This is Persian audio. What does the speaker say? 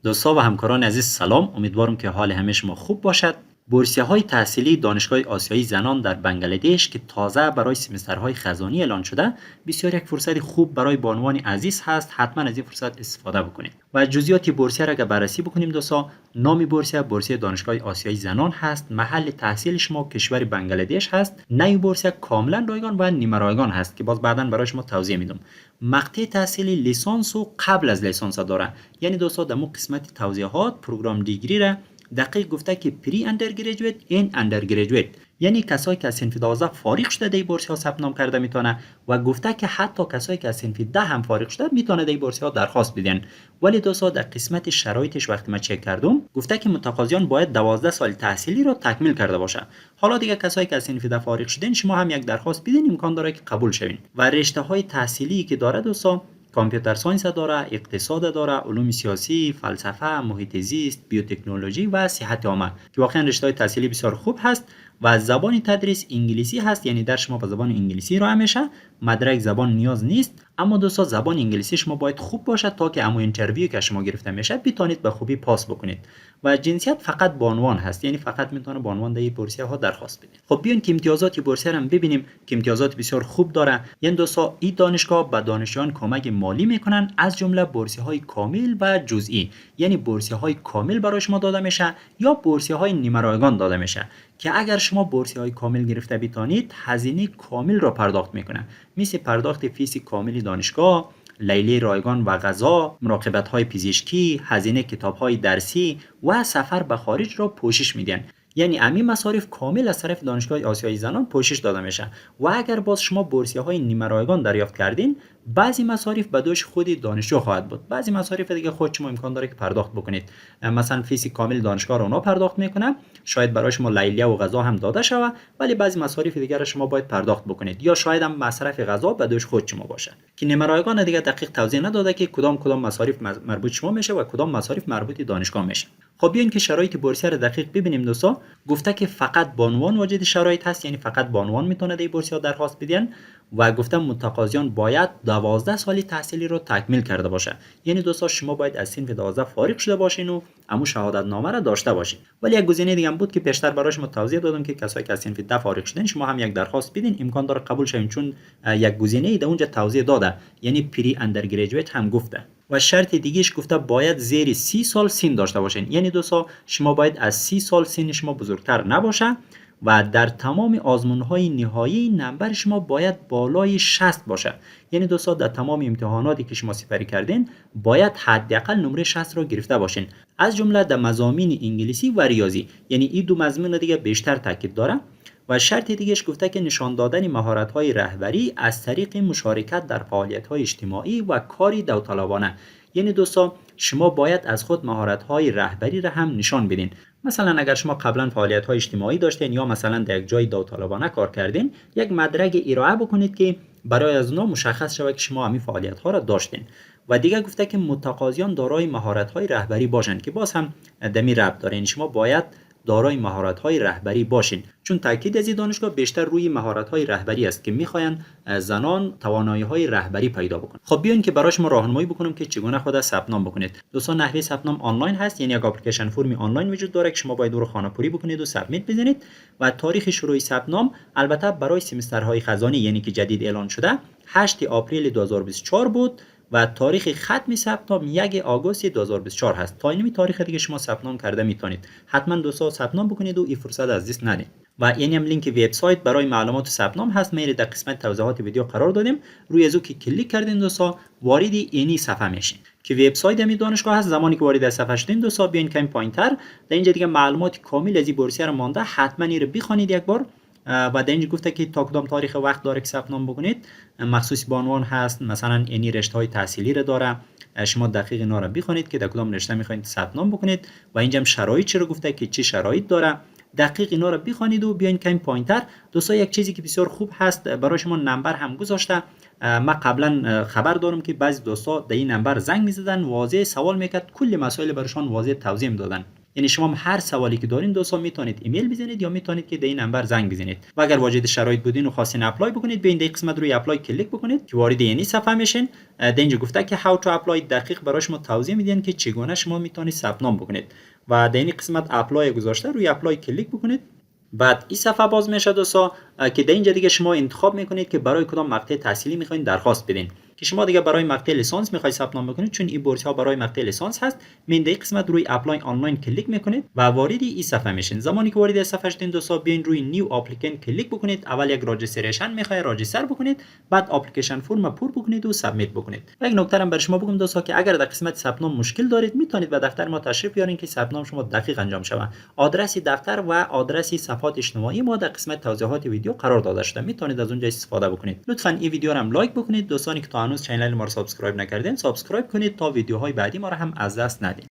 دوستا و همکاران عزیز سلام، امیدوارم که حال همه شما خوب باشد. بورسیه‌های تحصیلی دانشگاه آسیایی زنان در بنگلادش که تازه برای سمسترهای خزانی اعلان شده، بسیار یک فرصت خوب برای بانوان عزیز هست. حتما از این فرصت استفاده بکنید. و جزئیات بورسیه را اگر بررسی بکنیم دوستا، نام بورسیه دانشگاه آسیایی زنان هست. محل تحصیل شما کشور بنگلادش هست. نوع بورسیه کاملا رایگان و نیمه رایگان هست که باز بعدا برای شما توضیح میدم. مقطع تحصیلی لیسانس و قبل از لیسانس داره. یعنی دوستا در مو قسمت توضیحات پروگرام دیگری را دقیق گفته که پری اندرگریجویت این اندرگریجویت، یعنی کسایی که از صنف 12 فارغ شده دی بورس ها ثبت نام کرده میتونه، و گفته که حتی کسایی که از صنف 10 هم فارغ شده میتونه دی بورس ها درخواست بدن. ولی دوستا در قسمت شرایطش وقتی ما چک کردم گفته که متقاضیان باید 12 سال تحصیلی رو تکمیل کرده باشه. حالا دیگه کسایی که از صنف 10 فارغ شدن شما هم یک درخواست بدین، امکان داره که قبول شوین. و رشته های تحصیلی که داره دوستا، کامپیوتر ساینس داره، اقتصاد داره، علوم سیاسی، فلسفه، محیط زیست، بیوتکنولوژی و صحت عامه که واقعا رشته‌های تحصیلی بسیار خوب هست. و زبان تدریس انگلیسی هست، یعنی در شما با زبان انگلیسی ارائه میشه. مدرک زبان نیاز نیست، اما دوستا زبان انگلیسی شما باید خوب باشه تا که اما اینترویو که شما گرفته میشه بتونید به خوبی پاس بکنید. و جنسیت فقط بانوان هست، یعنی فقط میتونه بانوان در بورسیه ها درخواست بده. خب بیاین که امتیازات بورسیه رو ببینیم که امتیازات بسیار خوب داره. یعنی دوستا این دانشگاه به دانشجویان کمک مالی میکنن، از جمله بورسیه های کامل و جزئی. یعنی بورسیه های کامل برای شما داده میشه یا بورسیه های نیمه رایگان داده میشه که اگر شما بورسیه های کامل گرفته بتونید هزینه کامل را پرداخت میکنه، مثل پرداخت فیس کامل دانشگاه، لیلی رایگان و غذا، مراقبت های پزشکی، هزینه کتاب های درسی و سفر به خارج را پوشش میدن. یعنی همین مصارف کامل از طرف دانشگاه آسیایی زنان پوشش داده میشه. و اگر باز شما بورسیه های نیمه رایگان دریافت کردین، بعضی مصارف به دوش خود دانشجو خواهد بود، بعضی مصارف دیگه خود شما امکان داره که پرداخت بکنید. مثلا فیس کامل دانشگاه رو اونا پرداخت میکنه، شاید برای شما لیلیه و غذا هم داده شوه، ولی بعضی مصارف دیگه رو شما باید پرداخت بکنید، یا شاید هم مصرف غذا به دوش خود شما باشه که نیمه رایگان دیگه دقیق توضیح نداده که کدام مصارف مربوط شما میشه و کدام مصارف مربوط دانشگاه میشه. خب بیاین که شرایط بورسیه رو دقیق ببینیم دوستا. گفته که فقط بانوان واجد شرایط هست، یعنی فقط بانوان میتونه دی بورسیه درخواست بدن. و گفتم متقاضیان باید 12 سالی تحصیلی رو تکمیل کرده باشه. یعنی دوستا شما باید از صنف 12 فارغ شده باشین و همون شهادت نامه را داشته باشین. ولی یک گزینه دیگه هم بود که پیشتر برایش توضیح دادم که کسایی که از صنف 10 فارغ شدن شما هم یک درخواست بدین، امکان داره قبول شوین، چون یک گزینه ای در اونجا توضیح داده، یعنی پری اندرگریجویت هم گفته. و شرط دیگهش گفته باید زیر 30 سال سن داشته باشین. یعنی دوستا شما باید از 30 سال سن شما بزرگتر نباشه و در تمام آزمون‌های نهایی نمبر شما باید بالای 60 باشه. یعنی دوستا در تمام امتحاناتی که شما سپری کردین باید حداقل نمره 60 رو گرفته باشین، از جمله در مضامین انگلیسی و ریاضی. یعنی این دو مضمون دیگه بیشتر تاکید داره. و شرط دیگهش گفته که نشان دادن مهارت‌های رهبری از طریق مشارکت در فعالیت‌های اجتماعی و کاری داوطلبانه. یعنی دوستا شما باید از خود مهارت‌های رهبری را هم نشان بدین. مثلا اگر شما قبلا فعالیت‌های اجتماعی داشتین یا مثلا در یک جای داوطلبانه کار کردین، یک مدرک ارائه بکنید که برای از اونها مشخص شود که شما همین فعالیت‌ها را داشتین. و دیگه گفته که متقاضیان دارای مهارت‌های رهبری باشند که باز هم دمی ربط داره. یعنی شما باید دارای مهارت‌های رهبری باشین، چون تاکید از این دانشگاه بیشتر روی مهارت‌های رهبری است که می‌خواین زنان توانایی‌های رهبری پیدا بکنن. خب بیاین که برای شما راهنمایی بکنم که چگونه خود ثبت نام بکنید. دوستان نحوه ثبت نام آنلاین هست، یعنی یک اپلیکیشن فرمی آنلاین وجود داره که شما باید رو خانه‌پوری بکنید و سابمیت بزنید. و تاریخ شروع ثبت نام البته برای سمسترهای خزانی، یعنی که جدید اعلان شده، 8 آپریل 2024 بود و تاریخ ختم ثبت نام 1 آگوست 2024 هست. تا این تاریخ دیگه شما ثبت نام کرده میتونید. حتما دوستا ثبت نام بکنید و این فرصت از دست ندید. و یعنی هم لینک وبسایت برای معلومات ثبت نام هست، میره در قسمت توضیحات ویدیو قرار دادیم. روی ازو که کلیک کردین دوستا وارد اینی صفحه میشین که وبسایت همین دانشگاه هست. زمانی که وارد صفحه شدین دوستا بیاین کمی پایینتر، در اینجا دیگه معلومات کامل از این بورسیه رو مانده، حتما این رو بخونید یک بار. و در اینجا گفته که تا کدام تاریخ وقت داره که ثبت نام بکنید. مخصوص بانوان هست، مثلا اینی رشته های تحصیلی رو داره، شما دقیق اینا رو بخونید که در کدام رشته میخواید ثبت نام بکنید. و اینجا هم شرایط چی رو گفته که چه شرایط داره، دقیق اینا رو بخونید و بیاین کمی پایینتر. دوستا یک چیزی که بسیار خوب هست برای شما نمبر هم گذاشته. ما قبلا خبر دارم که بعضی دوستا در این نمبر زنگ میزدن، واضح سوال میکرد، کلی مسائل براشون واضح توضیح میدادن. یعنی شما هر سوالی که دارین دوستان میتونید ایمیل بزنید یا میتونید که به این نمبر زنگ بزنید و اگر واجد شرایط بودین و خواستین اپلای بکنید به این قسمت روی اپلای کلیک بکنید که وارد یعنی صفحه میشین. اینجا گفته که how to apply دقیق برای شما توضیح میدن که چگونه شما میتونید ثبت نام بکنید و در این قسمت اپلای گذاشته روی اپلای کلیک بکنید. بعد این صفحه باز میشه دوستا که در اینجا دیگه شما انتخاب میکنید که برای کدام مقطع تحصیلی میخواین درخواست بدین که شما دیگه برای مقطع لیسانس میخواید ثبت نام بکنید چون این بورس ها برای مقطع لیسانس هست. من در این قسمت روی اپلای آنلاین کلیک میکنید و وارد این صفحه میشین. زمانی که وارد صفحه شدین دوستا بیاین روی نیو اپلیکنت کلیک بکنید. اول یک راجستریشن میخواد راجستر بکنید، بعد اپلیکیشن فرم پر بکنید و سابمیت بکنید. و یک نکته هم برای شما بگم دوستا که اگر در قسمت ثبت نام مشکل دارید میتونید به دفتر ما تشریف بیارین که ثبت نام شما دقیق انجام شود. آدرس دفتر و آدرس صفحات اجتماعی ما در قسمت توضیحات ویدیو قرار داده شده، میتونید از اونجا استفاده بکنید. لطفاً این ویدیو رو هم لایک بکنید. دوستانی که تا هنوز کانال ما رو سابسکرایب نکردین سابسکرایب کنید تا ویدیوهای بعدی ما رو هم از دست ندید.